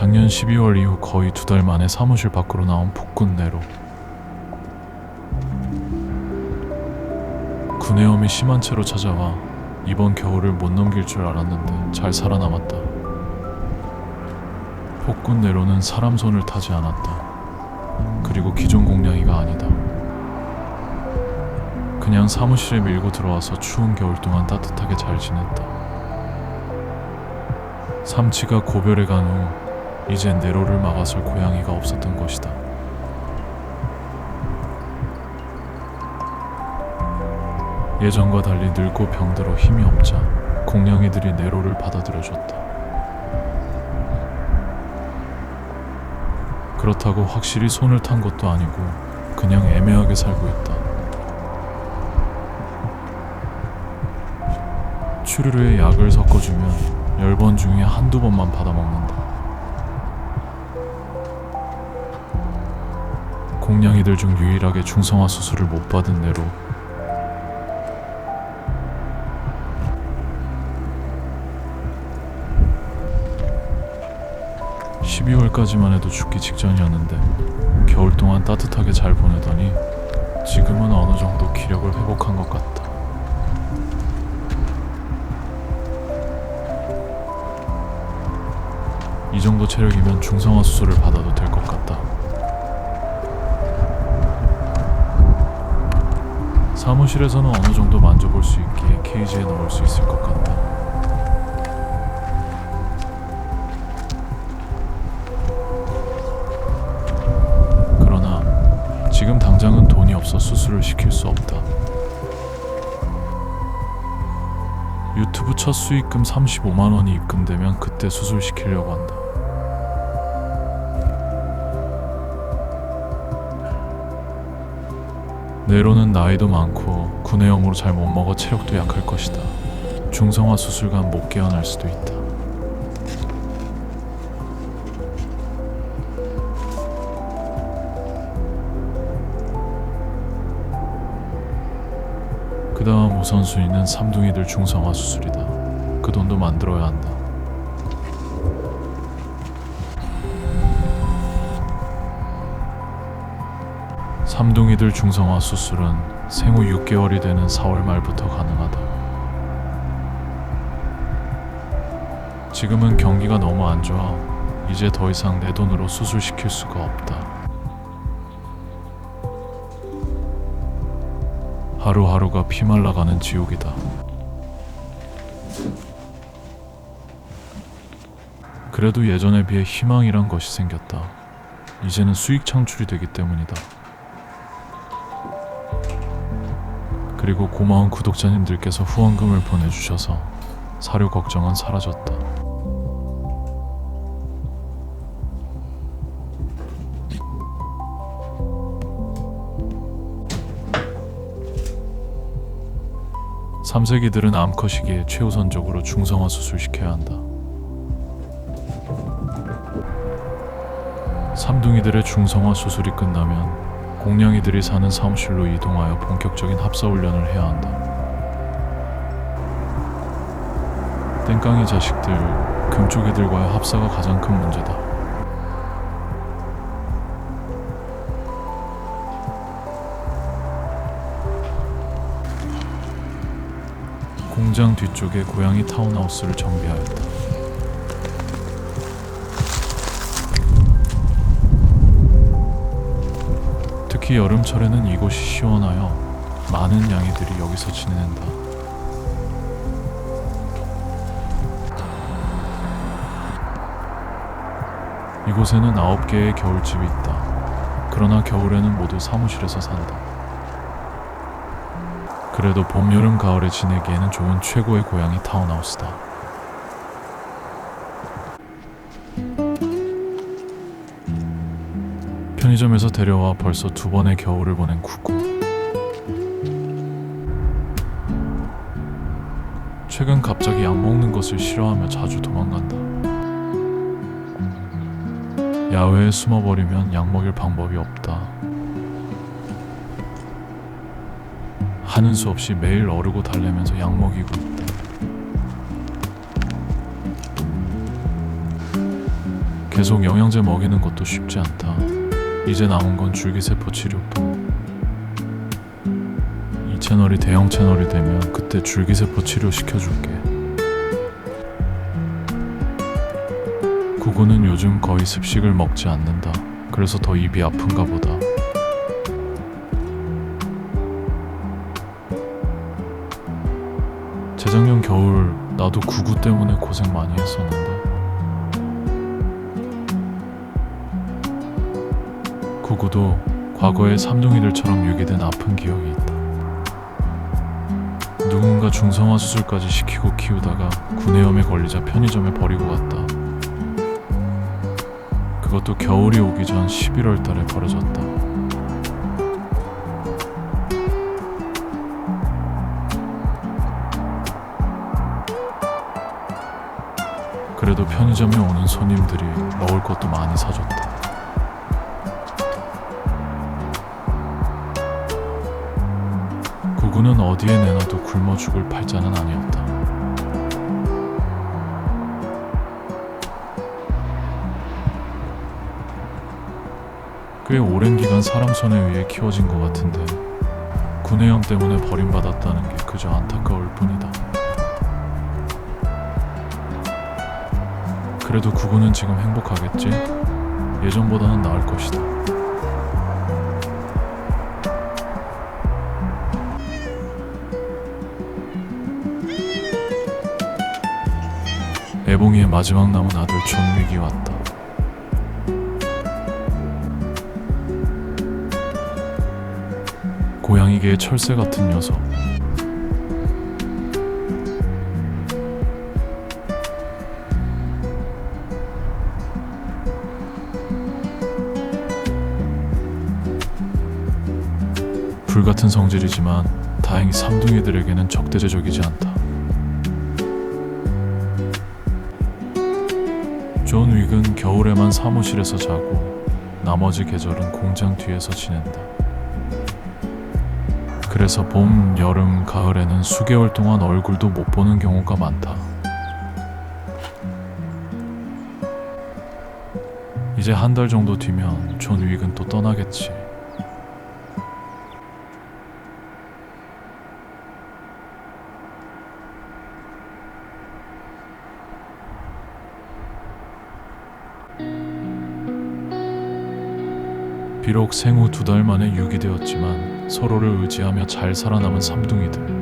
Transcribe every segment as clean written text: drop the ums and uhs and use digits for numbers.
작년 12월 이후 거의 2달 만에 사무실 밖으로 나온 폭군 네로. 구내염이 심한 채로 찾아와 이번 겨울을 못 넘길 줄 알았는데 잘 살아남았다. 폭군 네로는 사람 손을 타지 않았다. 그리고 기존 공냥이가 아니다. 그냥 사무실에 밀고 들어와서 추운 겨울 동안 따뜻하게 잘 지냈다. 삼치가 고별에 간 후 이제 네로를 막아설 고양이가 없었던 것이다. 예전과 달리 늙고 병들어 힘이 없자 공냥이들이 네로를 받아들여줬다. 그렇다고 확실히 손을 탄 것도 아니고 그냥 애매하게 살고 있다. 추르르에 약을 섞어주면 10번 중에 한두 번만 받아먹는다. 공냥이들 중 유일하게 중성화 수술을 못 받은 네로. (12월까지만) 해도 죽기 직전이었는데 겨울 동안 따뜻하게 잘 보내더니 지금은 어느 정도 기력을 회복한 것 같다. 이 정도 체력이면 중성화 수술을 받아도 될 것 같다. 사무실에서는 어느 정도 만져볼 수 있기에 케이지에 넣을 수 있을 것 같다. 그러나 지금 당장은 돈이 없어 수술을 시킬 수 없다. 유튜브 첫 수익금 35만 원이 입금되면 그때 수술 시키려고 한다. 네로는 나이도 많고 구내염으로 잘 못 먹어 체력도 약할 것이다. 중성화 수술간 못 깨어날 수도 있다. 그 다음 우선순위는 삼둥이들 중성화 수술이다. 그 돈도 만들어야 한다. 삼둥이들 중성화 수술은 생후 6개월이 되는 4월 말부터 가능하다. 지금은 경기가 너무 안 좋아 이제 더 이상 내 돈으로 수술시킬 수가 없다. 하루하루가 피말라가는 지옥이다. 그래도 예전에 비해 희망이란 것이 생겼다. 이제는 수익 창출이 되기 때문이다. 그리고 고마운 구독자님들께서 후원금을 보내주셔서 사료 걱정은 사라졌다. 삼세기들은 암컷 시기에 최우선적으로 중성화 수술시켜야 한다. 삼둥이들의 중성화 수술이 끝나면 공냥이들이 사는 사무실로 이동하여 본격적인 합사 훈련을 해야 한다. 땡깡이 자식들, 금쪽이들과의 합사가 가장 큰 문제다. 공장 뒤쪽에 고양이 타운하우스를 정비하였다. 특히 여름철에는 이곳이 시원하여 많은 양이들이 여기서 지낸다. 이곳에는 9개의 겨울집이 있다. 그러나 겨울에는 모두 사무실에서 산다. 그래도 봄, 여름, 가을에 지내기에는 좋은 최고의 고양이 타운하우스다. 편의점에서 데려와 벌써 2번의 겨울을 보낸 구구. 최근 갑자기 약 먹는 것을 싫어하며 자주 도망간다. 야외에 숨어버리면 약 먹일 방법이 없다. 하는 수 없이 매일 어르고 달래면서 약 먹이고 있다. 계속 영양제 먹이는 것도 쉽지 않다. 이제 남은 건 줄기세포 치료뿐. 이 채널이 대형 채널이 되면 그때 줄기세포 치료 시켜줄게. 구구는 요즘 거의 습식을 먹지 않는다. 그래서 더 입이 아픈가 보다. 재작년 겨울 나도 구구 때문에 고생 많이 했었는데 구구도 과거의 삼둥이들처럼 유기된 아픈 기억이 있다. 누군가 중성화 수술까지 시키고 키우다가 구내염에 걸리자 편의점에 버리고 갔다. 그것도 겨울이 오기 전 11월 달에 버려졌다. 그래도 편의점에 오는 손님들이 먹을 것도 많이 사줬다. 구구는 어디에 내놔도 굶어 죽을 팔자는 아니었다. 꽤 오랜 기간 사람 손에 의해 키워진 것 같은데 구내염 때문에 버림받았다는 게 그저 안타까울 뿐이다. 그래도 구구는 지금 행복하겠지? 예전보다는 나을 것이다. 애봉이의 마지막 남은 아들 존 윅이 왔다. 고양이계의 철새 같은 녀석. 불같은 성질이지만 다행히 삼둥이들에게는 적대적이지 않다. 존 윅은 겨울에만 사무실에서 자고 나머지 계절은 공장 뒤에서 지낸다. 그래서 봄, 여름, 가을에는 수개월 동안 얼굴도 못 보는 경우가 많다. 이제 한 달 정도 뒤면 존 윅은 또 떠나겠지. 비록 생후 2달 만에 유기되었지만 서로를 의지하며 잘 살아남은 삼둥이들.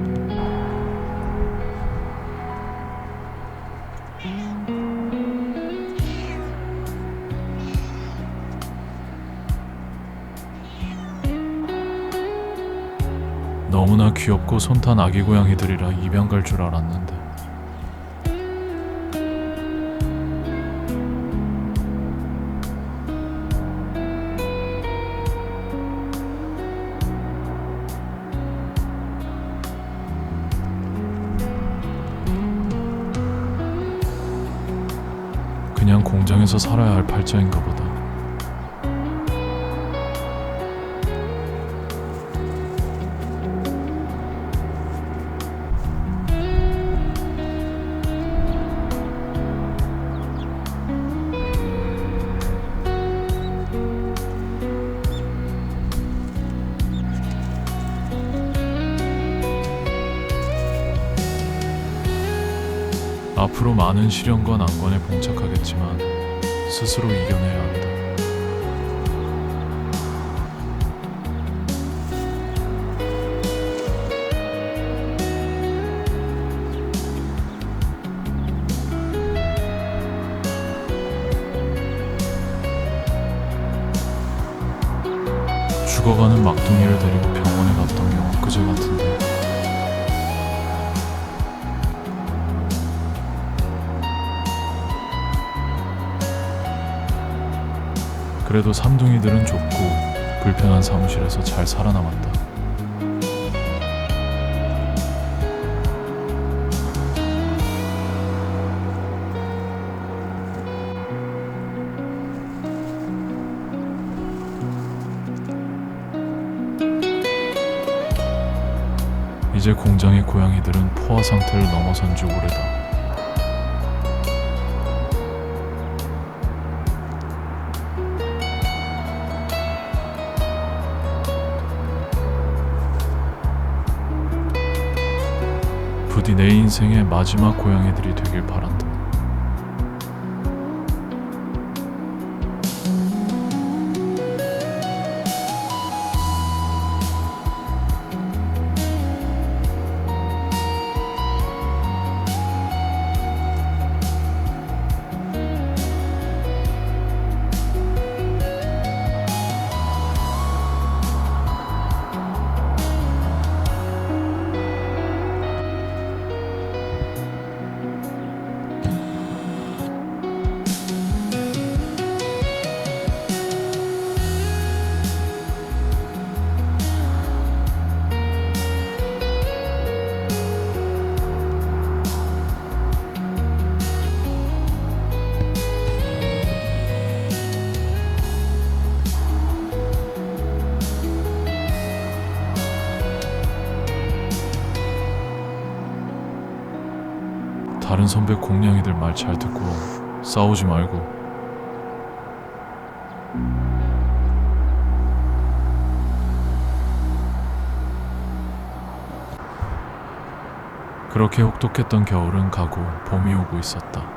너무나 귀엽고 손탄 아기 고양이들이라 입양 갈 줄 알았는데 그냥 공장에서 살아야 할 팔자인가 보다. 앞으로 많은 시련과 난관에 봉착하겠지만 스스로 이겨내야 한다. 죽어가는 막둥이를 데리고 병원에 갔던 게 엊그제 같은데 그래도 삼둥이들은 좁고 불편한 사무실에서 잘 살아남았다. 이제 공장의 고양이들은 포화 상태를 넘어선 지 오래다. 부디 내 인생의 마지막 고양이들이 되길 바란다. 다른 선배 공냥이들 말 잘 듣고 싸우지 말고. 그렇게 혹독했던 겨울은 가고 봄이 오고 있었다.